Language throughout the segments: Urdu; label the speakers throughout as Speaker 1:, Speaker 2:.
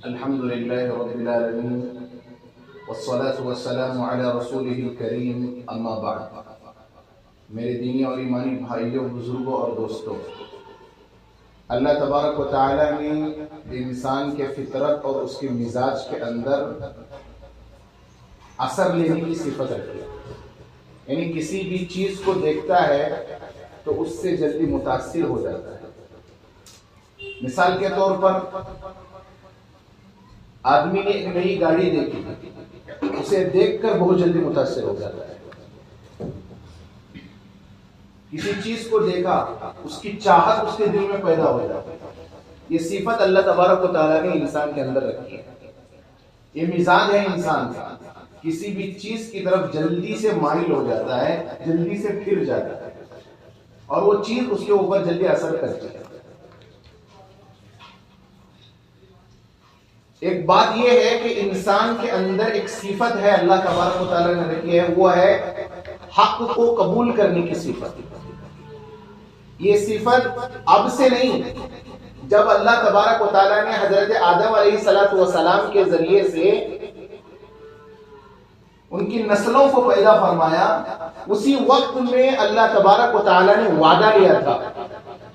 Speaker 1: الحمد لله رب العالمين والصلاة والسلام على رسوله الكريم اما بعد. میرے دینی اور ایمانی بھائیوں، بزرگوں اور دوستوں، اللہ تبارک و تعالی نے انسان کے فطرت اور اس کے مزاج کے اندر اثر لینے کی صفت رکھی ہے. یعنی کسی بھی چیز کو دیکھتا ہے تو اس سے جلدی متاثر ہو جاتا ہے. مثال کے طور پر آدمی نے ایک نئی گاڑی دیکھی، اسے دیکھ کر بہت جلدی متاثر ہو جاتا ہے. کسی چیز کو دیکھا، اس کی چاہت اس کے دل میں پیدا ہو جاتی ہے. یہ صفت اللہ تبارک و تعالیٰ نے انسان کے اندر رکھی ہے. یہ مزاج ہے انسان کا، کسی بھی چیز کی طرف جلدی سے مائل ہو جاتا ہے، جلدی سے پھر جاتا ہے اور وہ چیز اس کے اوپر جلدی اثر کرتی ہے. ایک بات یہ ہے کہ انسان کے اندر ایک صفت ہے اللہ تبارک و تعالیٰ نے رکھی ہے، وہ ہے حق کو قبول کرنے کی صفت. یہ صفت اب سے نہیں، جب اللہ تبارک و تعالیٰ نے حضرت آدم علیہ السلام کے ذریعے سے ان کی نسلوں کو پیدا فرمایا، اسی وقت میں اللہ تبارک و تعالیٰ نے وعدہ لیا تھا.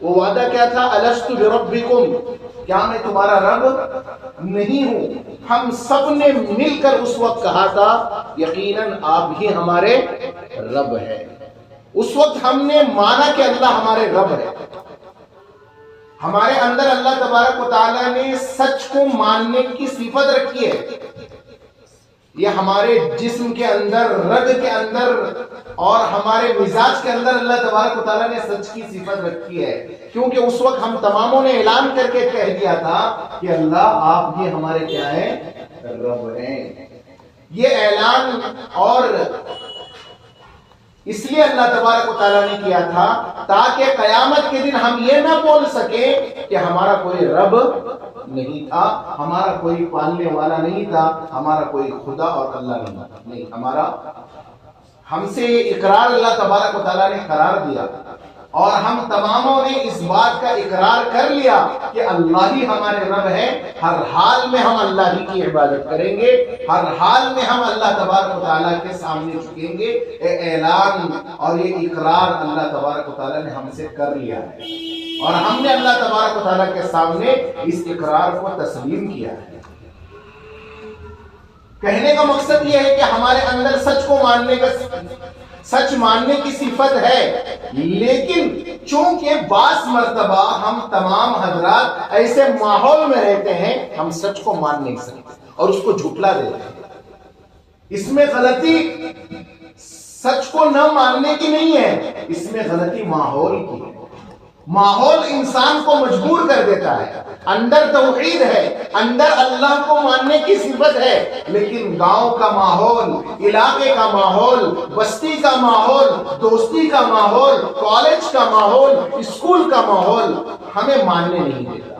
Speaker 1: وہ وعدہ کیا تھا؟ الست بربکم، کیا میں تمہارا رب نہیں ہوں؟ ہم سب نے مل کر اس وقت کہا تھا یقیناً آپ ہی ہمارے رب ہیں. اس وقت ہم نے مانا کہ اللہ ہمارے رب ہے. ہمارے اندر اللہ تبارک و تعالیٰ نے سچ کو ماننے کی صفت رکھی ہے. یہ ہمارے جسم کے اندر، رگ کے اندر اور ہمارے مزاج کے اندر اللہ تبارک و تعالیٰ نے سچ کی صفت رکھی ہے، کیونکہ اس وقت ہم تماموں نے اعلان کر کے کہہ دیا تھا کہ اللہ آپ یہ ہمارے کیا ہیں؟ رب ہیں. یہ اعلان اور اس لیے اللہ تبارک و تعالیٰ نے کیا تھا تاکہ قیامت کے دن ہم یہ نہ بول سکیں کہ ہمارا کوئی رب نہیں تھا، ہمارا کوئی پالنے والا نہیں تھا، ہمارا کوئی خدا اور اللہ نہیں. ہمارا ہم سے یہ اقرار اللہ تبارک و تعالیٰ نے قرار دیا اور ہم تماموں نے اس بات کا اقرار کر لیا کہ اللہ ہی ہمارے رب ہے. ہر حال میں ہم اللہ ہی کی عبادت کریں گے، ہر حال میں ہم اللہ تبارک و تعالیٰ کے سامنے جھکیں گے. اعلان اور یہ اقرار اللہ تبارک و تعالیٰ نے ہم سے کر لیا ہے اور ہم نے اللہ تبارک و تعالیٰ کے سامنے اس اقرار کو تسلیم کیا ہے. کہنے کا مقصد یہ ہے کہ ہمارے اندر سچ ماننے کی صفت ہے، لیکن چونکہ بعض مرتبہ ہم تمام حضرات ایسے ماحول میں رہتے ہیں ہم سچ کو مان نہیں سکتے اور اس کو جھٹلا دیتے ہیں. اس میں غلطی سچ کو نہ ماننے کی نہیں ہے، اس میں غلطی ماحول کی ہے. ماحول انسان کو مجبور کر دیتا ہے. اندر توحید ہے، اندر اللہ کو ماننے کی صفت ہے، لیکن گاؤں کا ماحول، علاقے کا ماحول، بستی کا ماحول، دوستی کا ماحول، کالج کا ماحول، اسکول کا ماحول ہمیں ماننے نہیں دیتا.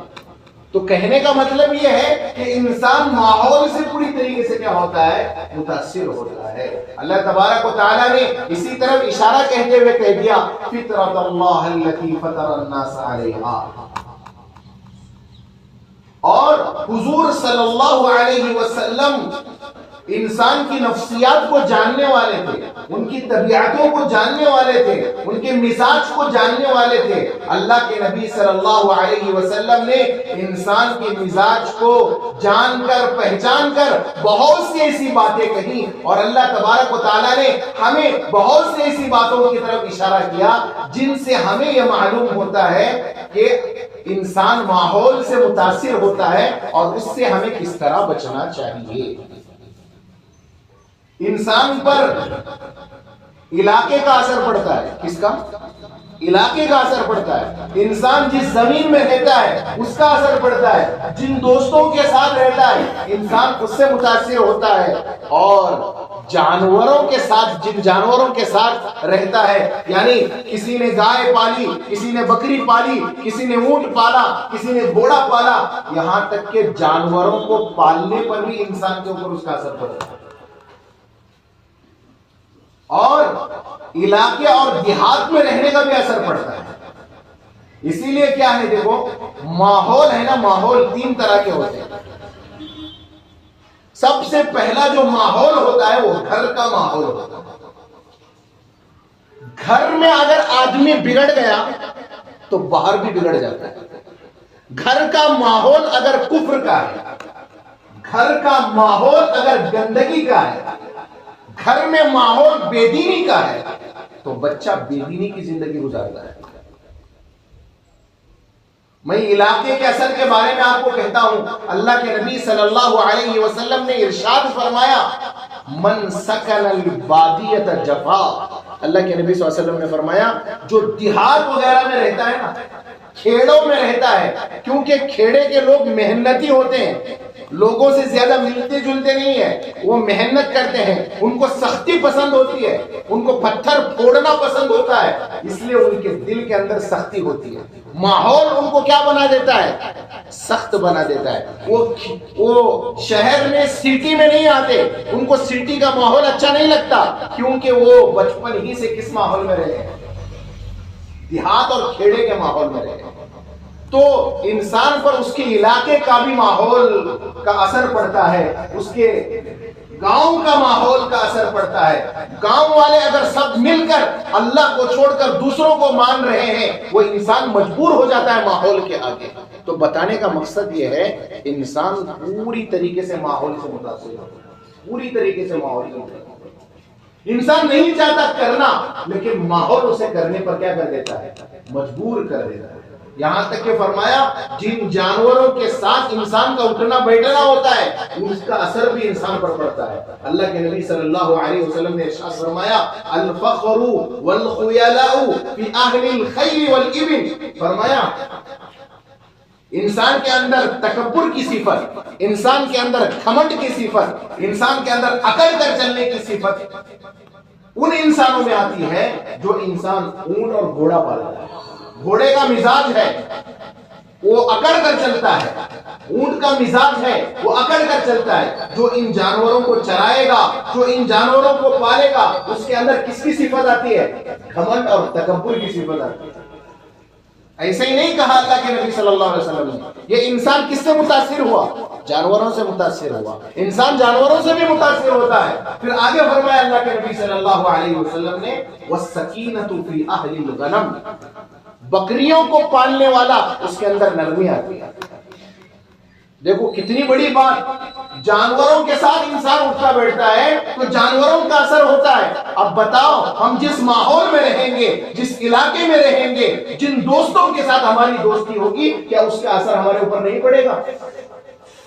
Speaker 1: تو کہنے کا مطلب یہ ہے کہ انسان ماحول سے پوری طریقے سے کیا ہوتا ہے؟ متاثر ہوتا ہے. اللہ تبارک و تعالیٰ نے اسی طرف اشارہ کہتے ہوئے کہہ دیا فطرت اللہ التی فطر الناس علیہا. اور حضور صلی اللہ علیہ وسلم انسان کی نفسیات کو جاننے والے تھے، ان کی طبیعتوں کو جاننے والے تھے، ان کے مزاج کو جاننے والے تھے. اللہ کے نبی صلی اللہ علیہ وسلم نے انسان کے مزاج کو جان کر، پہچان کر بہت سی ایسی باتیں کہی اور اللہ تبارک و تعالیٰ نے ہمیں بہت سی ایسی باتوں کی طرف اشارہ کیا جن سے ہمیں یہ معلوم ہوتا ہے کہ انسان ماحول سے متاثر ہوتا ہے اور اس سے ہمیں کس طرح بچنا چاہیے. انسان پر علاقے کا اثر پڑتا ہے. کس کا؟ علاقے کا اثر پڑتا ہے. انسان جس زمین میں رہتا ہے اس کا اثر پڑتا ہے. جن دوستوں کے ساتھ رہتا ہے انسان اس سے متاثر ہوتا ہے. اور جانوروں کے ساتھ، جن جانوروں کے ساتھ رہتا ہے، یعنی کسی نے گائے پالی، کسی نے بکری پالی، کسی نے اونٹ پالا، کسی نے گھوڑا پالا، یہاں تک کہ جانوروں کو پالنے پر بھی انسان کے اوپر اس کا اثر پڑتا ہے. اور علاقے اور دیہات میں رہنے کا بھی اثر پڑتا ہے. اسی لیے کیا ہے، دیکھو ماحول ہے نا، ماحول تین طرح کے ہوتے ہیں. سب سے پہلا جو ماحول ہوتا ہے وہ گھر کا ماحول ہوتا ہے. گھر میں اگر آدمی بگڑ گیا تو باہر بھی بگڑ جاتا ہے. گھر کا ماحول اگر کفر کا ہے، گھر کا ماحول اگر گندگی کا ہے، گھر میں ماحول بے دینی کا ہے تو بچہ بے دینی کی زندگی گزارتا ہے. میں علاقے کے اثر کے بارے میں آپ کو کہتا ہوں. اللہ کے نبی صلی اللہ علیہ وسلم نے ارشاد فرمایا من سکن البادیۃ جفا. اللہ کے نبی صلی اللہ علیہ وسلم نے فرمایا جو دیہات وغیرہ میں رہتا ہے نا، کھیڑوں میں رہتا ہے، کیونکہ کھیڑے کے لوگ محنتی ہوتے ہیں، لوگوں سے زیادہ ملتے جلتے نہیں ہیں، وہ محنت کرتے ہیں، ان کو سختی پسند ہوتی ہے، ان کو پتھر پھوڑنا پسند ہوتا ہے، اس لیے ان کے دل کے اندر سختی ہوتی ہے. ماحول ان کو کیا بنا دیتا ہے؟ سخت بنا دیتا ہے. وہ شہر میں سٹی میں نہیں آتے، ان کو سٹی کا ماحول اچھا نہیں لگتا، کیونکہ وہ بچپن ہی سے کس ماحول میں رہے ہیں؟ دیہات اور کھیڑے کے ماحول میں رہے. تو انسان پر اس کے علاقے کا بھی ماحول کا اثر پڑتا ہے، اس کے گاؤں کا ماحول کا اثر پڑتا ہے. گاؤں والے اگر سب مل کر اللہ کو چھوڑ کر دوسروں کو مان رہے ہیں، وہ انسان مجبور ہو جاتا ہے ماحول کے آگے. تو بتانے کا مقصد یہ ہے انسان پوری طریقے سے ماحول سے متاثر ہو، پوری طریقے سے ماحول سے متاثر. انسان نہیں چاہتا کرنا، لیکن ماحول اسے کرنے پر کیا کر دیتا ہے؟ مجبور کر دیتا ہے. یہاں تک کہ فرمایا جن جانوروں کے ساتھ انسان کا اٹھنا بیٹھنا ہوتا ہے اس کا اثر بھی انسان پر پڑتا ہے. اللہ کے نبی صلی اللہ علیہ وسلم نے ارشاد فرمایا الفخر والخیلاء فی اہل الخیل والابل. فرمایا انسان کے اندر تکبر کی صفت، انسان کے اندر گھمنڈ کی صفت، انسان کے اندر اکڑ کر چلنے کی صفت ان انسانوں میں آتی ہے جو انسان اونٹ اور گھوڑا پالتا ہے. گھوڑے کا مزاج ہے وہ اکڑ کر چلتا ہے، اونٹ کا مزاج ہے وہ اکڑ کر چلتا ہے. جو ان جانوروں کو چرائے گا، جو ان جانوروں کو پالے گا، اس کے اندر کس کی صفت آتی ہے؟ گھمنڈ اور تکبر کی صفت آتی ہے. ایسے ہی نہیں کہا اللہ کے نبی صلی اللہ علیہ وسلم نے. یہ انسان کس سے متاثر ہوا؟ جانوروں سے متاثر ہوا. انسان جانوروں سے بھی متاثر ہوتا ہے. پھر آگے فرمایا اللہ کے نبی صلی اللہ علیہ وسلم نے وَالسَّكِينَةُ فِي أَهْلِ الْغَنَمِ. بکریوں کو پالنے والا اس کے اندر نرمی آتی ہے. دیکھو کتنی بڑی بات. جانوروں کے ساتھ انسان اٹھتا بیٹھتا ہے تو جانوروں کا اثر ہوتا ہے. اب بتاؤ ہم جس ماحول میں رہیں گے، جس علاقے میں رہیں گے، جن دوستوں کے ساتھ ہماری دوستی ہوگی، کیا اس کا اثر ہمارے اوپر نہیں پڑے گا؟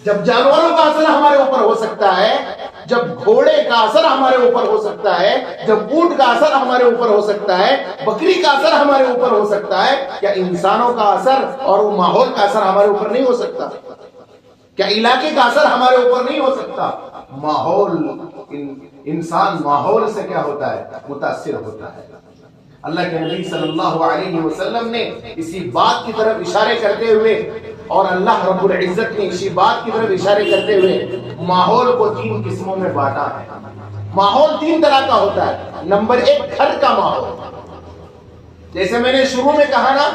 Speaker 1: جب جانوروں کا اثر ہمارے اوپر ہو سکتا ہے، جب گھوڑے کا اثر ہمارے اوپر ہو سکتا ہے، جب اونٹ کا اثر ہمارے اوپر ہو سکتا ہے، بکری کا اثر ہمارے اوپر ہو سکتا ہے، کیا انسانوں کا اثر اور وہ ماحول کا اثر ہمارے اوپر نہیں ہو سکتا؟ کیا علاقے کا اثر ہمارے اوپر نہیں ہو سکتا؟ ماحول، انسان ماحول سے کیا ہوتا ہے؟ متاثر ہوتا ہے. اللہ کے نبی صلی اللہ علیہ وسلم نے اسی بات کی طرف اشارے کرتے ہوئے اور اللہ رب العزت نے اسی بات کی طرف اشارے کرتے ہوئے ماحول کو 3 قسموں میں بانٹا ہے. ماحول 3 طرح کا ہوتا ہے. نمبر 1 گھر کا ماحول. جیسے میں نے شروع میں کہا نا،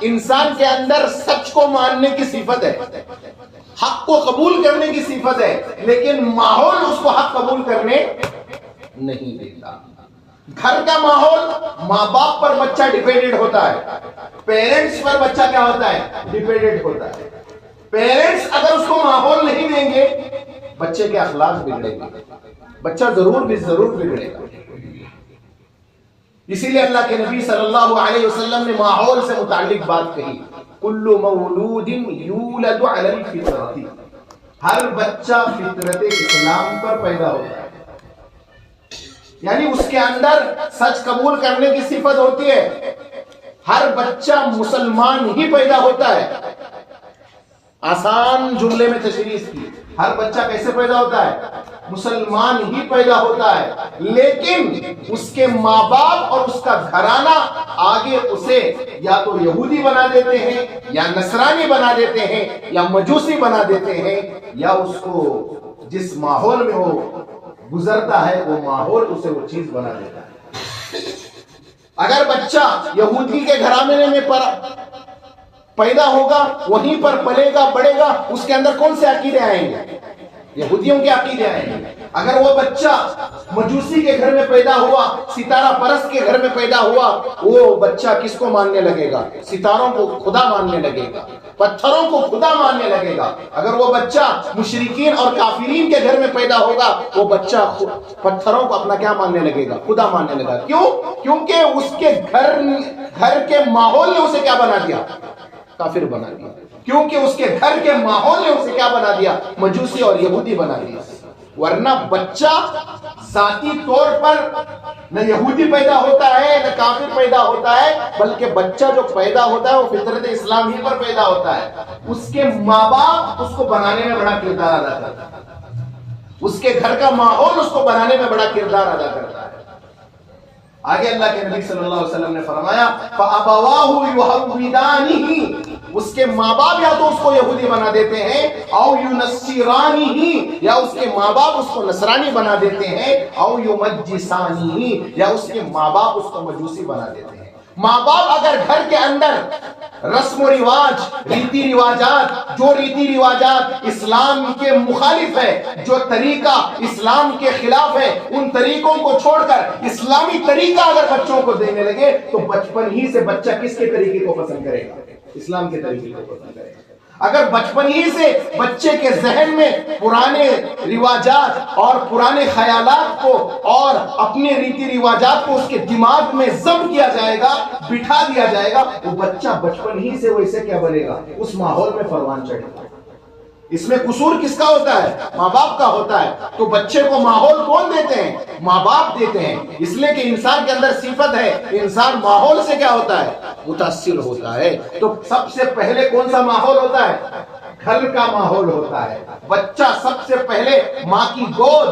Speaker 1: انسان کے اندر سچ کو ماننے کی صفت ہے، حق کو قبول کرنے کی صفت ہے، لیکن ماحول اس کو حق قبول کرنے نہیں دیتا. گھر کا ماحول، ماں باپ پر بچہ ڈیپینڈنٹ ہوتا ہے، پیرنٹس پر بچہ کیا ہوتا ہے؟ ڈیپینڈنٹ ہوتا ہے. پیرنٹس اگر اس کو ماحول نہیں دیں گے، بچے کے اخلاق بگڑیں گے، بچہ ضرور بگڑے گا. اسی لیے اللہ کے نبی صلی اللہ علیہ وسلم نے ماحول سے متعلق بات کہی کل مولود یولد علی الفطرۃ. ہر بچہ فطرت اسلام پر پیدا ہوتا ہے، یعنی اس کے اندر سچ قبول کرنے کی صفت ہوتی ہے. ہر بچہ مسلمان ہی پیدا ہوتا ہے. آسان جملے میں تشریح کی، ہر بچہ کیسے پیدا ہوتا ہے؟ مسلمان ہی پیدا ہوتا ہے، لیکن اس کے ماں باپ اور اس کا گھرانہ آگے اسے یا تو یہودی بنا دیتے ہیں، یا نصرانی بنا دیتے ہیں، یا مجوسی بنا دیتے ہیں، یا اس کو جس ماحول میں وہ گزرتا ہے وہ ماحول اسے وہ چیز بنا دیتا ہے. اگر بچہ یہودی کے گھرانے میں پیدا ہوگا، وہیں پر پلے گا بڑھے گا، اس کے اندر کون سے عقیدے آئیں گے؟ یہودیوں کے عقیدے ہیں. اگر وہ بچہ مجوسی کے گھر میں پیدا ہوا, ستارہ پرست کے گھر میں پیدا ہوا, وہ بچہ کس کو ماننے لگے گا؟ ستاروں کو خدا ماننے لگے گا, پتھروں کو خدا ماننے لگے گا. اگر وہ بچہ مشرکین اور کافرین کے گھر میں پیدا ہوگا, وہ بچہ پتھروں کو اپنا کیا ماننے لگے گا؟ خدا ماننے لگا. کیوں؟ کیونکہ اس کے گھر کے ماحول نے اسے کیا بنا دیا؟ کافر بنا دیا. کیونکہ اس کے گھر کے ماحول نے اسے کیا بنا دیا؟ مجوسی اور یہودی بنا دیا. ورنہ بچہ ذاتی طور پر نہ یہودی پیدا ہوتا ہے نہ کافر پیدا ہوتا ہے, بلکہ بچہ جو پیدا ہوتا ہے وہ فطرت اسلام ہی پر پیدا ہوتا ہے. اس کے ماں باپ اس کو بنانے میں بڑا کردار ادا کرتا ہے, اس کے گھر کا ماحول اس کو بنانے میں بڑا کردار ادا کرتا ہے. آگے اللہ کے نبی صلی اللہ علیہ وسلم نے فرمایا فَأَبَوَاهُ يُحَوِّدَانِهِ, اس کے ماں باپ یا تو اس کو یہودی بنا دیتے ہیں, او یُنَصِّرَانِهِ, یا اس کے ماں باپ اس کو نصرانی بنا دیتے ہیں, او یُمَجِّسَانِهِ, یا اس کے ماں باپ اس کو مجوسی بنا دیتے ہیں. ماں باپ اگر گھر کے اندر رسم و رواج, ریتی رواجات, جو ریتی رواجات اسلام کے مخالف ہے, جو طریقہ اسلام کے خلاف ہے, ان طریقوں کو چھوڑ کر اسلامی طریقہ اگر بچوں کو دینے لگے تو بچپن ہی سے بچہ کس کے طریقے کو پسند کرے گا؟ اسلام کے طریقے کو پسند کرے گا. اگر بچپن ہی سے بچے کے ذہن میں پرانے رواجات اور پرانے خیالات کو اور اپنے ریتی رواجات کو اس کے دماغ میں ضبط کیا جائے گا, بٹھا دیا جائے گا, وہ بچہ بچپن ہی سے ویسے کیا بنے گا؟ اس ماحول میں پروان چڑھے گا. اس میں قصور کس کا ہوتا ہے؟ ماں باپ کا ہوتا ہے. تو بچے کو ماحول کون دیتے ہیں؟ ماں باپ دیتے ہیں. اس لیے کہ انسان کے اندر صفت ہے, انسان ماحول سے کیا ہوتا ہے؟ متاثر ہوتا ہے. تو سب سے پہلے کون سا ماحول ہوتا ہے؟ گھر کا ماحول ہوتا ہے. بچہ سب سے پہلے ماں کی گود,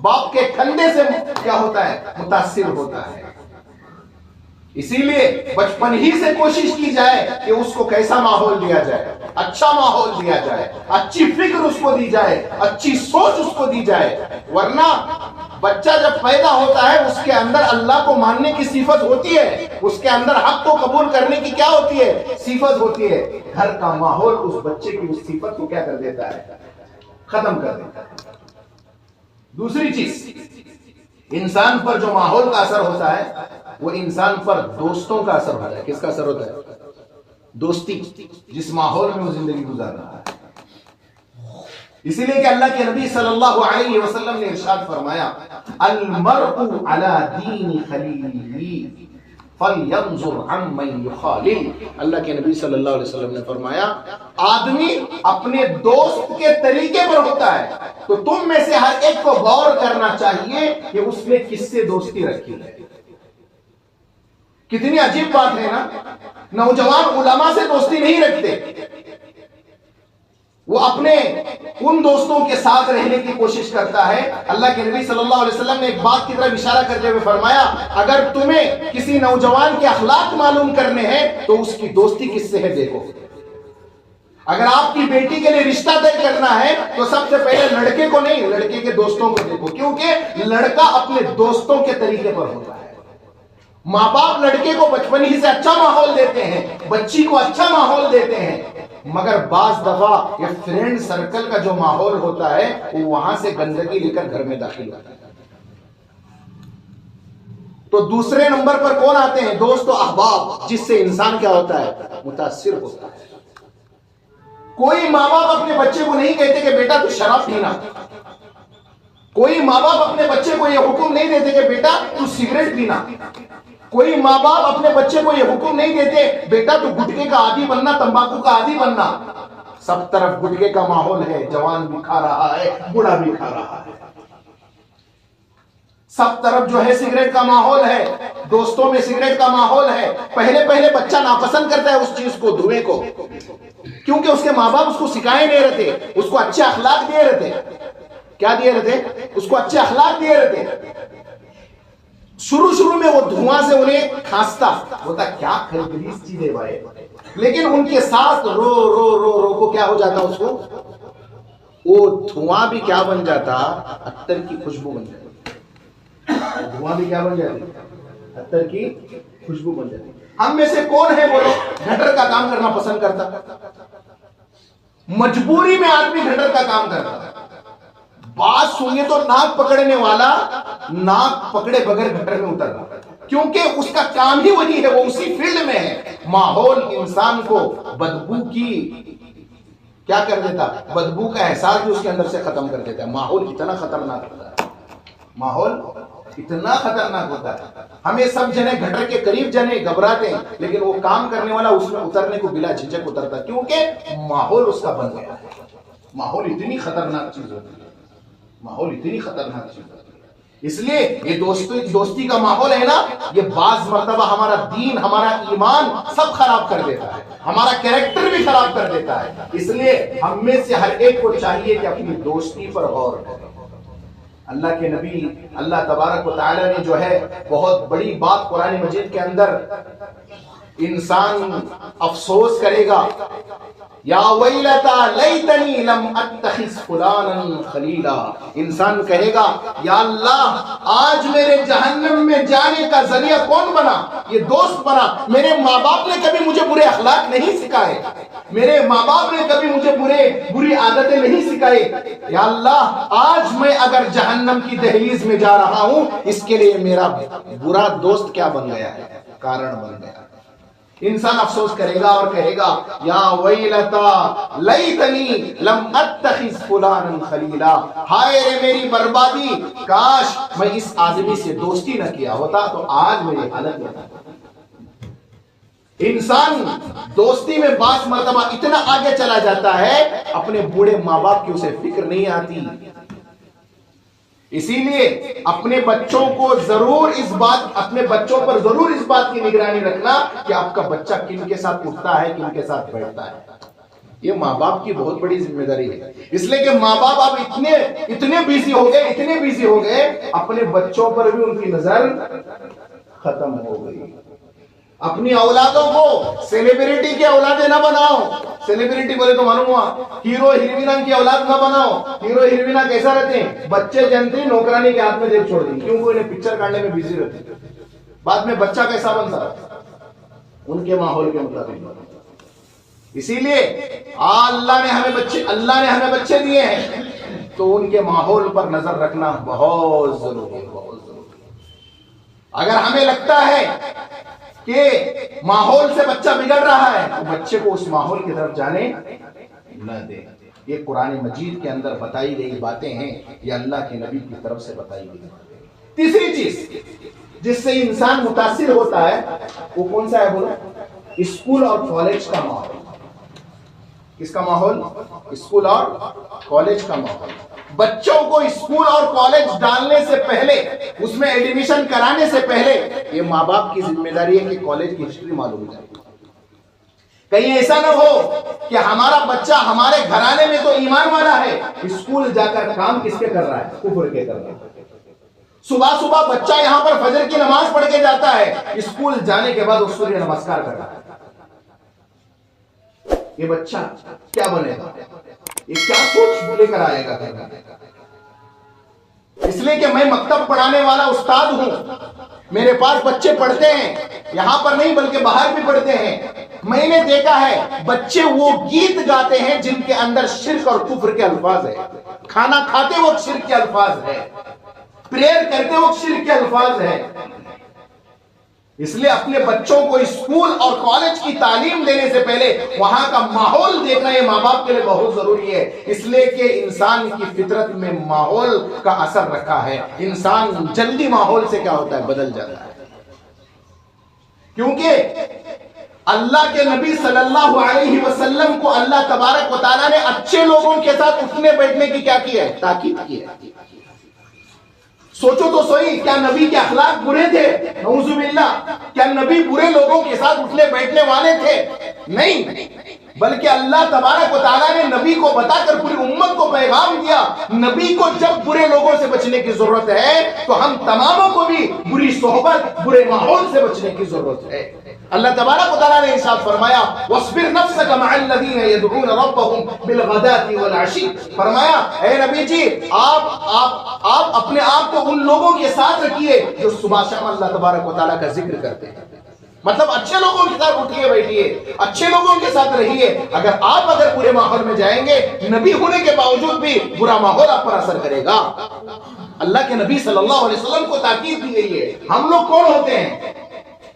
Speaker 1: باپ کے کندھے سے کیا ہوتا ہے؟ متاثر ہوتا ہے. اسی لیے بچپن ہی سے کوشش کی جائے کہ اس کو کیسا ماحول دیا جائے, اچھا ماحول دیا جائے, اچھی فکر اس کو دی جائے, اچھی سوچ اس کو دی جائے. ورنہ بچہ جب پیدا ہوتا ہے اس کے اندر اللہ کو ماننے کی صفت ہوتی ہے, اس کے اندر حق کو قبول کرنے کی کیا ہوتی ہے؟ صفت ہوتی ہے. گھر کا ماحول اس بچے کی اس صفت کو کیا کر دیتا ہے؟ ختم کر دیتا ہے. دوسری چیز, انسان پر جو ماحول کا اثر ہوتا ہے وہ انسان پر دوستوں کا اثر ہوتا ہے. کس کا اثر ہوتا ہے؟ دوستی, جس ماحول میں وہ زندگی گزار رہا ہے. اسی لیے کہ اللہ کے نبی صلی اللہ علیہ وسلم نے ارشاد فرمایا المرء علی دین خلیلہ فَلْيَنْظُرْ عَمَّنْ يُخَالِلُ. اللہ کے نبی صلی اللہ علیہ وسلم نے فرمایا آدمی اپنے دوست کے طریقے پر ہوتا ہے, تو تم میں سے ہر ایک کو غور کرنا چاہیے کہ اس نے کس سے دوستی رکھی ہے. کتنی عجیب بات ہے نا, نوجوان علماء سے دوستی نہیں رکھتے, وہ اپنے ان دوستوں کے ساتھ رہنے کی کوشش کرتا ہے. اللہ کے نبی صلی اللہ علیہ وسلم نے ایک بات کی طرف اشارہ کرتے ہوئے فرمایا اگر تمہیں کسی نوجوان کے اخلاق معلوم کرنے ہیں تو اس کی دوستی کس سے ہے دیکھو. اگر آپ کی بیٹی کے لیے رشتہ طے کرنا ہے تو سب سے پہلے لڑکے کو نہیں, لڑکے کے دوستوں کو دیکھو, کیونکہ لڑکا اپنے دوستوں کے طریقے پر ہوتا ہے. ماں باپ لڑکے کو بچپن ہی سے اچھا ماحول دیتے ہیں, بچی کو اچھا ماحول دیتے ہیں, مگر بعض دفعہ یہ فرینڈ سرکل کا جو ماحول ہوتا ہے وہ وہاں سے گندگی لے کر گھر میں داخل ہوتا ہے. تو دوسرے نمبر پر کون آتے ہیں؟ دوست و احباب, جس سے انسان کیا ہوتا ہے؟ متاثر ہوتا ہے. کوئی ماں باپ اپنے بچے کو نہیں کہتے کہ بیٹا تو شراب پینا, کوئی ماں باپ اپنے بچے کو یہ حکم نہیں دیتے کہ بیٹا تو سگریٹ پینا, کوئی ماں باپ اپنے بچے کو یہ حکم نہیں دیتے بیٹا تو گٹکے کا عادی بننا, تمباکو کا عادی بننا. سب طرف گٹکے کا ماحول ہے, جوان بھی کھا رہا ہے, بوڑھا بھی کھا رہا ہے. سب طرف جو ہے سگریٹ کا ماحول ہے, دوستوں میں سگریٹ کا ماحول ہے. پہلے بچہ ناپسند کرتا ہے اس چیز کو, دھوئیں کو, کیونکہ اس کے ماں باپ اس کو سکھائے نہیں رہتے, اس کو اچھے اخلاق دیے رہتے. کیا دیے رہتے؟ اس کو اچھے اخلاق دیے رہتے. شروع میں وہ دھواں سے انہیں کھانستا ہوتا, کیا خلقریز چیز ہے بھائی, لیکن ان کے ساتھ رو رو رو رو کو کیا ہو جاتا اس کو, وہ دھواں بھی کیا بن جاتا؟ عطر کی خوشبو بن جاتی. دھواں بھی کیا بن جاتی؟ عطر کی خوشبو بن جاتی. ہم میں سے کون ہے بولو گھٹر کا کام کرنا پسند کرتا؟ مجبوری میں آدمی گھٹر کا کام کرتا. بات سنیے تو ناک پکڑنے والا ناک پکڑے بغیر گٹر میں اتر رہا، کیونکہ اس کا کام ہی وہی ہے، وہ اسی فیلڈ میں ہے۔ ماحول انسان کو بدبو کی کیا کر دیتا، بدبو کا احساس بھی اس کے اندر سے ختم کر دیتا ہے۔ ماحول اتنا خطرناک ہوتا ہے، ماحول اتنا خطرناک ہوتا ہے، ہمیں سب جنے گٹر کے قریب جنے گھبراتے ہیں، لیکن وہ کام کرنے والا اس میں اترنے کو بلا جھجک اترتا ہے، کیونکہ ماحول اس کا بن گیا ہے۔ ماحول اتنی خطرناک چیز ہوتی ہے، ماحول اتنی خطرناک چیز ہوتی ہے۔ اس لیے یہ دوستی کا ماحول ہے نا، یہ بعض مرتبہ ہمارا دین، ہمارا ایمان سب خراب کر دیتا ہے، ہمارا کریکٹر بھی خراب کر دیتا ہے۔ اس لیے ہم میں سے ہر ایک کو چاہیے کہ اپنی دوستی پر غور کرے۔ اللہ کے نبی اللہ تبارک و تعالی نے جو ہے بہت بڑی بات قرآن مجید کے اندر، انسان افسوس کرے گا، یا ویلتا لیتنی لم اتخذ فلانا خلیلا، انسان کہے گا یا اللہ آج میرے جہنم میں جانے کا ذریعہ کون بنا، یہ دوست بنا۔ میرے ماں باپ نے کبھی مجھے برے اخلاق نہیں سکھائے، میرے ماں باپ نے کبھی مجھے بری عادتیں نہیں سکھائی، یا اللہ آج میں اگر جہنم کی دہلیز میں جا رہا ہوں، اس کے لیے میرا برا دوست کیا بن گیا ہے، کارن بن گیا۔ انسان افسوس کرے گا اور کہے گا یا ویلتا لیتنی لم اتخذ فلانا خلیلا، ہائے رے میری بربادی، کاش میں اس آدمی سے دوستی نہ کیا ہوتا تو آج میری حالت میں تھا۔ انسان دوستی میں بعض مرتبہ اتنا آگے چلا جاتا ہے، اپنے بوڑھے ماں باپ کی اسے فکر نہیں آتی۔ اسی لیے اپنے بچوں کو ضرور اپنے بچوں پر ضرور اس بات کی نگرانی رکھنا کہ آپ کا بچہ کن کے ساتھ اٹھتا ہے، کن کے ساتھ بیٹھتا ہے۔ یہ ماں باپ کی بہت بڑی ذمہ داری ہے، اس لیے کہ ماں باپ اب اتنے بیزی ہو گئے، اپنے بچوں پر بھی ان کی نظر ختم ہو گئی۔ اپنی اولادوں کو سیلیبریٹی کی اولادیں نہ بناؤ، سیلیبریٹی بولے تو معلوم ہوا ہیرو ہیروینہ کی اولاد نہ بناؤ۔ ہیرو ہیروینہ کیسا رہتے ہیں، بچے جنتی نوکرانی کے ہاتھ میں دے چھوڑ دیں، کیونکہ انہیں پکچر کاٹنے میں بیزی رہتے ہیں۔ بعد میں بچہ کیسا بنتا ہے، ان کے ماحول کے مطابق۔ اسی لیے اللہ نے ہمیں بچے دیے ہیں، تو ان کے ماحول پر نظر رکھنا بہت ضروری ہے، بہت ضروری۔ اگر ہمیں لگتا ہے کہ ماحول سے بچہ بگڑ رہا ہے تو بچے کو اس ماحول کی طرف جانے نہ دے۔ یہ قرآن مجید کے اندر بتائی گئی باتیں ہیں، یہ اللہ کے نبی کی طرف سے بتائی گئی۔ تیسری چیز جس سے انسان متاثر ہوتا ہے وہ کون سا ہے، بولو؟ اسکول اور کالج کا ماحول۔ کس کا ماحول؟ اسکول اور کالج کا ماحول۔ بچوں کو اسکول اور کالج ڈالنے سے پہلے، اس میں ایڈمیشن کرانے سے پہلے، یہ ماں باپ کی ذمہ داری ہے کہ کالج کی ہسٹری معلوم کرے۔ کہیں ایسا نہ ہو کہ ہمارا بچہ ہمارے گھرانے میں تو ایمان والا ہے، اسکول جا کر کام کس کے کر رہا ہے، کفر کے کر رہا ہے۔ صبح بچہ یہاں پر فجر کی نماز پڑھ کے جاتا ہے، اسکول جانے کے بعد وہ سوریہ نمسکار کر رہا ہے۔ یہ بچہ کیا بنے گا، یہ کیا سوچ لے کر آئے گا؟ اس لیے کہ میں مکتب پڑھانے والا استاد ہوں، میرے پاس بچے پڑھتے ہیں، یہاں پر نہیں بلکہ باہر بھی پڑھتے ہیں۔ میں نے دیکھا ہے بچے وہ گیت گاتے ہیں جن کے اندر شرک اور کفر کے الفاظ ہیں، کھانا کھاتے وقت شرک کے الفاظ ہیں، پریئر کرتے وقت شرک کے الفاظ ہیں۔ اس لیے اپنے بچوں کو اسکول اور کالج کی تعلیم دینے سے پہلے وہاں کا ماحول دیکھنا یہ ماں باپ کے لیے بہت ضروری ہے، اس لیے کہ انسان کی فطرت میں ماحول کا اثر رکھا ہے۔ انسان جلدی ماحول سے کیا ہوتا ہے، بدل جاتا ہے، کیونکہ اللہ کے نبی صلی اللہ علیہ وسلم کو اللہ تبارک و تعالیٰ نے اچھے لوگوں کے ساتھ اٹھنے بیٹھنے کی کیا کی ہے، تاکید کی ہے۔ سوچو تو صحیح، کیا نبی کے اخلاق برے تھے؟ نعوذ باللہ۔ کیا نبی برے لوگوں کے ساتھ اٹھنے بیٹھنے والے تھے؟ نہیں، بلکہ اللہ تبارک و تعالیٰ نے نبی کو بتا کر پوری امت کو پیغام دیا، نبی کو جب برے لوگوں سے بچنے کی ضرورت ہے تو ہم تماموں کو بھی بری صحبت، برے ماحول سے بچنے کی ضرورت ہے۔ اللہ تبارک و تعالیٰ نے ارشاد فرمایا وَاصْبِرْ نَفْسَكَ مَعَ الَّذِينَ يَدْعُونَ رَبَّهُمْ بِالْغَدَاةِ وَالْعَشِيِّ، فرمایا اے نبی جی آپ اپنے آپ کو ان لوگوں کے ساتھ رکھیے جو صبح شام اللہ تبارک و تعالیٰ کا ذکر کرتے ہیں۔ مطلب اچھے لوگوں کے ساتھ اٹھیے بیٹھیے، اچھے لوگوں کے ساتھ رہیے۔ اگر برے ماحول میں جائیں گے، نبی ہونے کے باوجود بھی برا ماحول آپ پر اثر کرے گا۔ اللہ کے نبی صلی اللہ علیہ وسلم کو تاکید دی گئی ہے۔ ہم لوگ کون ہوتے ہیں؟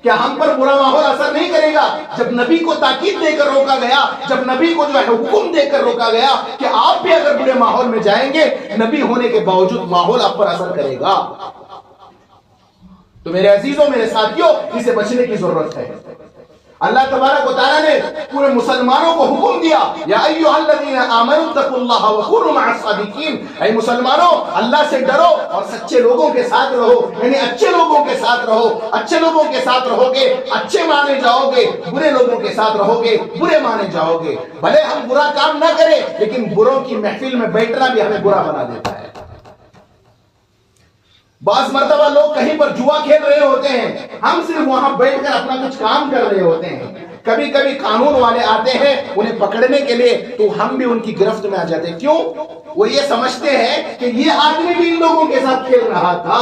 Speaker 1: کیا ہم پر برا ماحول اثر نہیں کرے گا؟ جب نبی کو تاکید دے کر روکا گیا، جب نبی کو جو ہے حکم دے کر روکا گیا کہ آپ بھی اگر برے ماحول میں جائیں گے، نبی ہونے کے باوجود ماحول آپ پر اثر کرے گا۔ تو میرے عزیزوں، میرے ساتھیوں، اسے بچنے کی ضرورت ہے۔ اللہ تبارک و تعالیٰ نے پورے مسلمانوں کو حکم دیا، یا ایھا الذین آمنوا اتقوا اللہ وکونوا مع الصادقین، اے مسلمانوں اللہ سے ڈرو اور سچے لوگوں کے ساتھ رہو، یعنی اچھے لوگوں کے ساتھ رہو۔ اچھے لوگوں کے ساتھ رہو گے اچھے مانے جاؤ گے، برے لوگوں کے ساتھ رہو گے برے مانے جاؤ گے۔ بھلے ہم برا کام نہ کریں، لیکن بروں کی محفل میں بیٹھنا بھی ہمیں برا بنا دیتا ہے۔ بعض مرتبہ لوگ کہیں پر جوا کھیل رہے ہوتے ہیں، ہم صرف وہاں بیٹھ کر اپنا کچھ کام کر رہے ہوتے ہیں۔ کبھی کبھی قانون والے آتے ہیں انہیں پکڑنے کے لیے، تو ہم بھی ان کی گرفت میں آ جاتے ہیں۔ کیوں؟ وہ یہ سمجھتے ہیں کہ یہ آدمی بھی ان لوگوں کے ساتھ کھیل رہا تھا،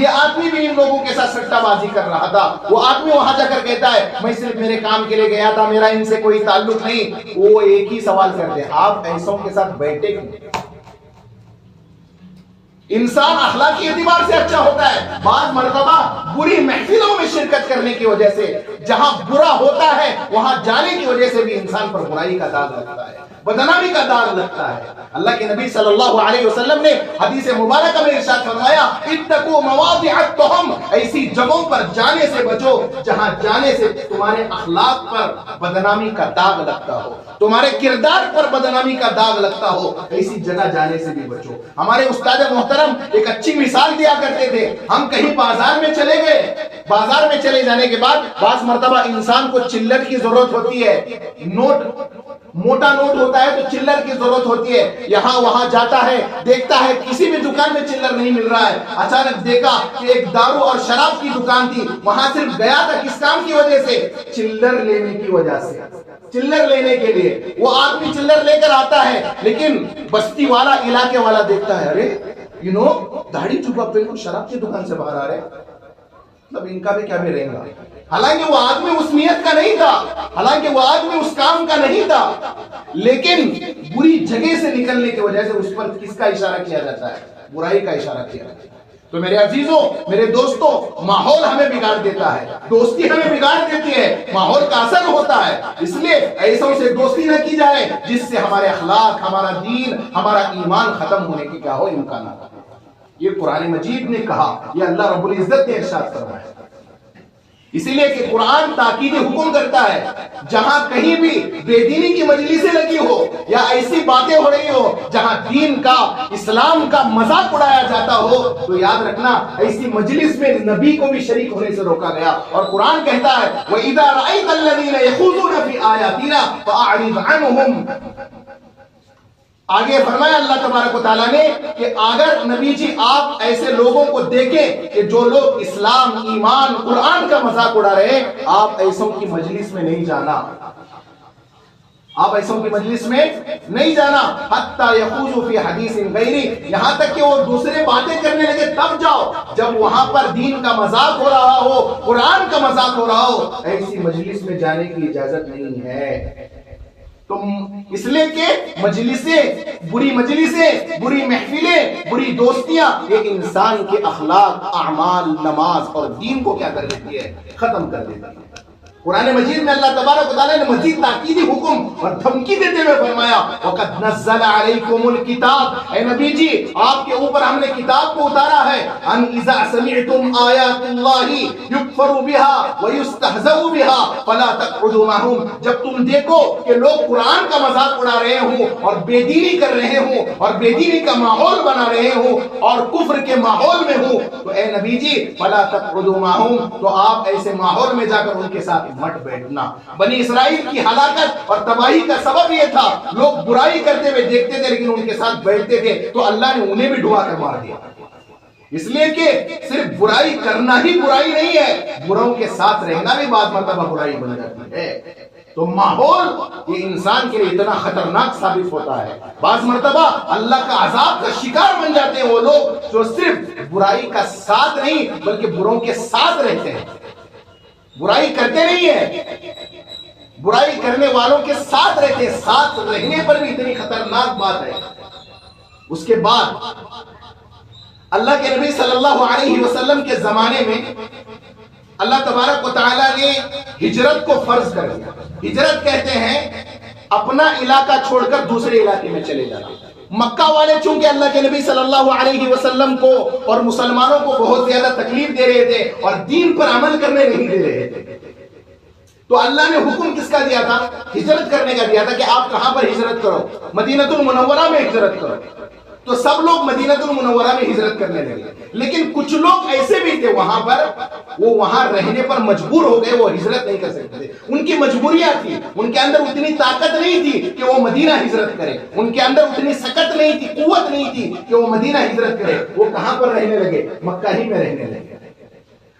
Speaker 1: یہ آدمی بھی ان لوگوں کے ساتھ سٹہ بازی کر رہا تھا۔ وہ آدمی وہاں جا کر کہتا ہے میں صرف میرے کام کے لیے گیا تھا، میرا ان سے کوئی تعلق نہیں۔ وہ ایک ہی سوال کرتے ہیں، آپ ایسوں کے ساتھ بیٹھے کیوں؟ انسان اخلاقی اعتبار سے اچھا ہوتا ہے، بعض مرتبہ بری محفلوں میں شرکت کرنے کی وجہ سے، جہاں برا ہوتا ہے وہاں جانے کی وجہ سے بھی انسان پر برائی کا داغ لگتا ہے، بدنامی کا داغ لگتا ہے۔ اللہ کے نبی صلی اللہ علیہ وسلم نے حدیث مبارکہ میں ارشاد فرمایا، اتقوا مواضع التہم، ایسی جگہوں پر جانے سے بچو جہاں جانے سے تمہارے اخلاق پر بدنامی کا داغ لگتا ہو، تمہارے کردار پر بدنامی کا داغ لگتا ہو، ایسی جگہ جانے سے بھی بچو۔ ہمارے استاد محترم ایک اچھی مثال دیا کرتے تھے، ہم کہیں بازار میں چلے گئے، بازار میں چلے جانے کے بعد بعض مرتبہ انسان کو چلر کی ضرورت ہوتی ہے، موٹا نوٹ ہوتا ہے تو چلر کی ضرورت ہوتی ہے۔ یہاں وہاں جاتا ہے، دیکھتا ہے کسی بھی دکان میں چلر نہیں مل رہا ہے، اچانک دیکھا کہ ایک دارو اور شراب کی دکان تھی، وہاں صرف گیا تھا کس کام کی وجہ سے؟ چلر لینے کی وجہ سے، چلر لینے کے لیے۔ وہ آدمی چلر لے کر آتا ہے، لیکن بستی والا، علاقے والا دیکھتا ہے، ارے داڑھی چوبا پہن شراب کی دکان سے باہر آ رہے، مطلب ان کا بھی کیا بھی رہے گا۔ حالانکہ وہ آدمی اس نیت کا نہیں تھا، حالانکہ وہ آدمی اس کام کا نہیں تھا، لیکن بری جگہ سے نکلنے کی وجہ سے اس پر کس کا اشارہ کیا جاتا ہے؟ برائی کا اشارہ کیا جاتا ہے۔ تو میرے عزیزوں، میرے دوستوں، ماحول ہمیں بگاڑ دیتا ہے، دوستی ہمیں بگاڑ دیتی ہے، ماحول کا اثر ہوتا ہے۔ اس لیے ایسوں سے دوستی نہ کی جائے جس سے ہمارے اخلاق، ہمارا دین، ہمارا ایمان ختم ہونے کی کیا ہو امکانات۔ یہ قرآن مجید نے کہا، یہ اللہ رب العزت نے ارشاد فرمایا۔ اسی لیے کہ قرآن تاکید حکم کرتا ہے، جہاں کہیں بھی بے دینی کی مجلسیں لگی ہو یا ایسی باتیں ہو رہی ہو جہاں دین کا، اسلام کا مذاق اڑایا جاتا ہو، تو یاد رکھنا ایسی مجلس میں نبی کو بھی شریک ہونے سے روکا گیا۔ اور قرآن کہتا ہے وَإِذَا رَأَيْتَ الَّذِينَ يَخُوضُونَ فِي آيَاتِنَا فَأَعْرِضْ عَنْهُمْ۔ آگے فرمایا اللہ تبارک و تعالیٰ نے کہ اگر نبی جی آپ ایسے لوگوں کو دیکھیں کہ جو لوگ اسلام، ایمان، قرآن کا مذاق اڑا رہے ہیں، آپ ایسوں کی مجلس میں نہیں جانا، آپ ایسوں کی مجلس میں نہیں جانا۔ حتی یخوضوا فی حدیث غیری، یہاں تک کہ وہ دوسرے باتیں کرنے لگے تب جاؤ، جب وہاں پر دین کا مذاق ہو رہا ہو، قرآن کا مذاق ہو رہا ہو، ایسی مجلس میں جانے کی اجازت نہیں ہے۔ تو اس لیے کہ مجلسیں، بری محفلیں، بری دوستیاں، یہ انسان کے اخلاق، اعمال، نماز اور دین کو کیا کر دیتی ہے؟ ختم کر دیتی ہے۔ قرآن مجید میں اللہ تبارک و تعالیٰ نے مزید تاکیدی حکم اور دھمکی دیتے ہوئے فرمایا وَقَدْ نَزَّلَ عَلَيْكُمُ الْكِتَابَ، اے نبی جی آپ کے اوپر ہم نے کتاب کو اتارا ہے، أَنْ إِذَا سَمِعْتُمْ آيَاتِ اللَّهِ يُكْفَرُ بِهَا وَيُسْتَهْزَأُ بِهَا فَلَا تَقْعُدُوا مَعَهُمْ، جب تم دیکھو کہ لوگ قرآن کا مذاق اڑا رہے ہوں اور بے دینی کر رہے ہوں اور بے دینی کا ماحول بنا رہے ہوں اور کفر کے ماحول میں ہوں، تو اے نبی جی فَلَا تَقْعُدُوا مَعَهُمْ، تو آپ ایسے ماحول میں جا کر ان کے ساتھ مت بیٹھنا۔ بنی اسرائیل کی ہلاکت اور تباہی کا سبب یہ تھا، لوگ برائی کرتے ہوئے دیکھتے تھے لیکن ان کے ساتھ بیٹھتے تھے، تو اللہ نے انہیں بھی ڈبا کر مار دیا۔ اس لیے کہ صرف برائی کرنا ہی برائی نہیں ہے، بروں کے ساتھ رہنا بھی بعض مرتبہ برائی بن جاتی ہے۔ تو ماحول یہ انسان کے لیے اتنا خطرناک ثابت ہوتا ہے، بعض مرتبہ اللہ کا عذاب کا شکار بن جاتے ہیں وہ لوگ جو صرف برائی کا ساتھ نہیں بلکہ بروں کے ساتھ رہتے ہیں۔ برائی کرتے نہیں ہیں، برائی کرنے والوں کے ساتھ رہتے ہیں، ساتھ رہنے پر بھی اتنی خطرناک بات ہے۔ اس کے بعد اللہ کے نبی صلی اللہ علیہ وسلم کے زمانے میں اللہ تبارک و تعالیٰ نے ہجرت کو فرض کر دیا۔ ہجرت کہتے ہیں اپنا علاقہ چھوڑ کر دوسرے علاقے میں چلے جانا۔ مکہ والے چونکہ اللہ کے نبی صلی اللہ علیہ وسلم کو اور مسلمانوں کو بہت زیادہ تکلیف دے رہے تھے اور دین پر عمل کرنے نہیں دے رہے تھے، تو اللہ نے حکم کس کا دیا تھا؟ ہجرت کرنے کا دیا تھا کہ آپ کہاں پر ہجرت کرو؟ مدینہ المنورہ میں ہجرت کرو۔ تو سب لوگ مدینہ المنورہ میں ہجرت کرنے لگے، لیکن کچھ لوگ ایسے بھی تھے وہاں پر، وہ وہاں رہنے پر مجبور ہو گئے، وہ ہجرت نہیں کر سکتے تھے، ان کی مجبوریاں تھی، ان کے اندر اتنی طاقت نہیں تھی کہ وہ مدینہ ہجرت کرے، ان کے اندر اتنی سکت نہیں تھی، قوت نہیں تھی کہ وہ مدینہ ہجرت کرے، وہ کہاں پر رہنے لگے؟ مکہ ہی میں رہنے لگے۔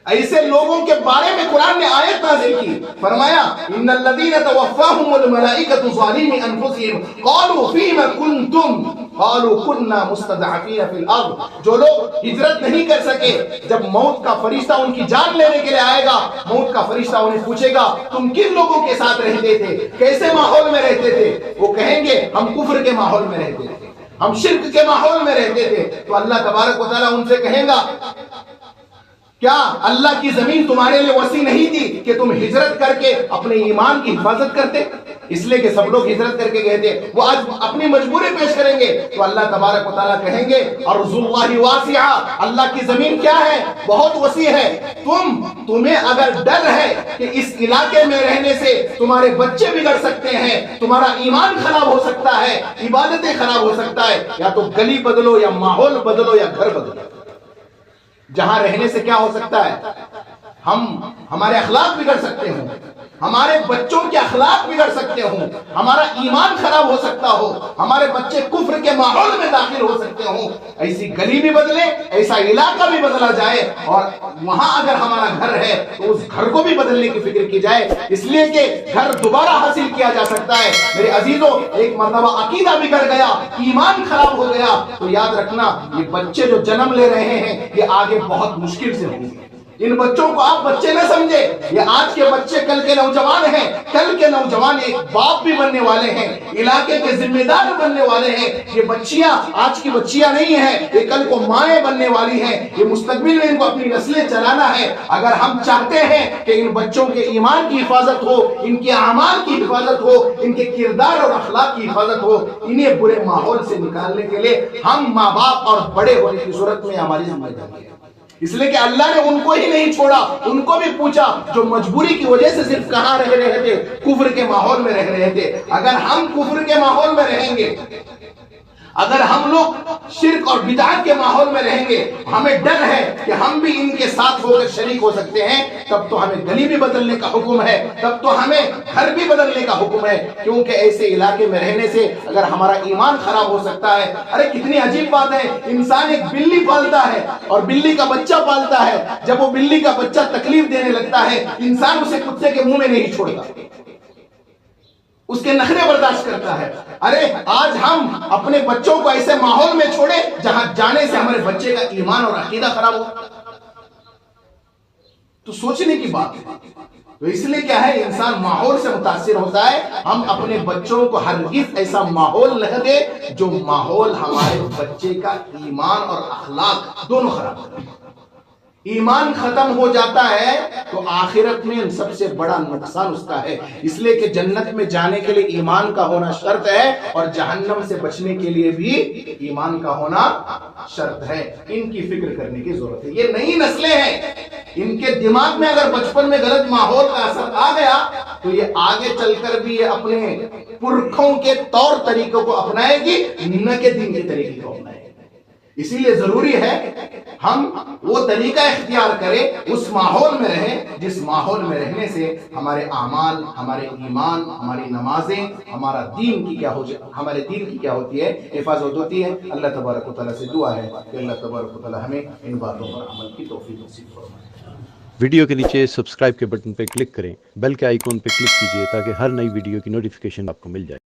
Speaker 1: ایسے لوگوں کے بارے میں قرآن نے آیت نازل کی، فرمایا ان الذین توفاهم الملائکۃ ظالمی انفسهم قالوا فیم کنتم قالوا كنا مستضعفین فی الارض۔ جو لوگ ہجرت نہیں کر سکے، جب موت کا فرشتہ ان کی جان لینے کے لیے آئے گا، موت کا فرشتہ انہیں پوچھے گا تم کن لوگوں کے ساتھ رہتے تھے، کیسے ماحول میں رہتے تھے؟ وہ کہیں گے ہم کفر کے ماحول میں رہتے تھے، ہم شرک کے ماحول میں رہتے تھے۔ تو اللہ تبارک و تعالیٰ ان سے کہے گا کیا اللہ کی زمین تمہارے لیے وسیع نہیں تھی کہ تم ہجرت کر کے اپنے ایمان کی حفاظت کرتے؟ اس لیے کہ سب لوگ ہجرت کر کے گئے تھے، وہ آج اپنی مجبوری پیش کریں گے تو اللہ تبارک و تعالیٰ کہیں گے ارض اللہ واسعہ، اللہ کی زمین کیا ہے؟ بہت وسیع ہے۔ تمہیں اگر ڈر ہے کہ اس علاقے میں رہنے سے تمہارے بچے بگڑ سکتے ہیں، تمہارا ایمان خراب ہو سکتا ہے، عبادتیں خراب ہو سکتا ہے، یا تو گلی بدلو یا ماحول بدلو یا گھر بدلو۔ جہاں رہنے سے کیا ہو سکتا ہے؟ ہمارے اخلاق بگڑ سکتے ہوں، ہمارے بچوں کے اخلاق بگڑ سکتے ہوں، ہمارا ایمان خراب ہو سکتا ہو، ہمارے بچے کفر کے ماحول میں داخل ہو سکتے ہوں۔ ایسی گلی بھی بدلے، ایسا علاقہ بھی بدلا جائے، اور وہاں اگر ہمارا گھر ہے تو اس گھر کو بھی بدلنے کی فکر کی جائے، اس لیے کہ گھر دوبارہ حاصل کیا جا سکتا ہے۔ میرے عزیزوں، ایک مرتبہ عقیدہ بگڑ گیا، ایمان خراب ہو گیا تو یاد رکھنا یہ بچے جو جنم لے رہے ہیں یہ آگے بہت مشکل سے ہوں گے۔ ان بچوں کو آپ بچے نہ سمجھے، یہ آج کے بچے کل کے نوجوان ہیں، کل کے نوجوان ایک باپ بھی بننے والے ہیں، علاقے کے ذمہ دار بننے والے ہیں۔ یہ بچیاں آج کی بچیاں نہیں ہیں، یہ کل کو مائیں بننے والی ہیں، یہ مستقبل میں ان کو اپنی نسلیں چلانا ہے۔ اگر ہم چاہتے ہیں کہ ان بچوں کے ایمان کی حفاظت ہو، ان کے اعمال کی حفاظت ہو، ان کے کردار اور اخلاق کی حفاظت ہو، انہیں برے ماحول سے نکالنے کے لیے ہم ماں باپ اور بڑے ہونے کی صورت میں ہماری ذمہ داری ہے۔ اس لیے کہ اللہ نے ان کو ہی نہیں چھوڑا، ان کو بھی پوچھا جو مجبوری کی وجہ سے صرف کہاں رہ رہے تھے؟ کفر کے ماحول میں رہ رہے تھے۔ اگر ہم کفر کے ماحول میں رہیں گے، اگر ہم لوگ شرک اور بدعت کے ماحول میں رہیں گے، ہمیں ڈر ہے کہ ہم بھی ان کے ساتھ ہو کر شریک ہو سکتے ہیں، تب تو ہمیں گلی بھی بدلنے کا حکم ہے، تب تو ہمیں گھر بھی بدلنے کا حکم ہے، کیونکہ ایسے علاقے میں رہنے سے اگر ہمارا ایمان خراب ہو سکتا ہے۔ ارے کتنی عجیب بات ہے، انسان ایک بلی پالتا ہے اور بلی کا بچہ پالتا ہے، جب وہ بلی کا بچہ تکلیف دینے لگتا ہے انسان اسے کتے کے منہ میں نہیں چھوڑتا، اس کے نخرے برداشت کرتا ہے۔ ارے آج ہم اپنے بچوں کو ایسے ماحول میں چھوڑیں جہاں جانے سے ہمارے بچے کا ایمان اور عقیدہ خراب ہو، تو سوچنے کی بات ہے۔ تو اس لیے کیا ہے، انسان ماحول سے متاثر ہوتا ہے۔ ہم اپنے بچوں کو ہرگز ایسا ماحول نہ دے جو ماحول ہمارے بچے کا ایمان اور اخلاق دونوں خراب کرے۔ ایمان ختم ہو جاتا ہے تو آخرت میں سب سے بڑا نقصان اس کا ہے۔ اس لیے کہ جنت میں جانے کے لیے ایمان کا ہونا شرط ہے اور جہنم سے بچنے کے لیے بھی ایمان کا ہونا شرط ہے۔ ان کی فکر کرنے کی ضرورت ہے۔ یہ نئی نسلیں ہیں، ان کے دماغ میں اگر بچپن میں غلط ماحول کا اثر آ گیا تو یہ آگے چل کر بھی یہ اپنے پرکھوں کے طور طریقوں کو اپنائے گی، نہ کہ دین کے طریقے کو اپنائے گی۔ اسی لیے ضروری ہے ہم وہ طریقہ اختیار کریں، اس ماحول میں رہیں جس ماحول میں رہنے سے ہمارے اعمال، ہمارے ایمان، ہماری نمازیں، ہمارا دین کی کیا ہمارے دین کی کیا ہوتی ہے، حفاظت ہوتی ہے۔ اللہ تبارک و تعالیٰ سے دعا ہے کہ اللہ تبارک و تعالیٰ ہمیں ان باتوں پر عمل کی توفیق نصیب فرمائے۔
Speaker 2: ویڈیو کے نیچے سبسکرائب کے بٹن پہ کلک کریں، بیل کے آئیکن پہ کلک کیجئے تاکہ ہر نئی ویڈیو کی نوٹیفیکیشن آپ کو مل جائے۔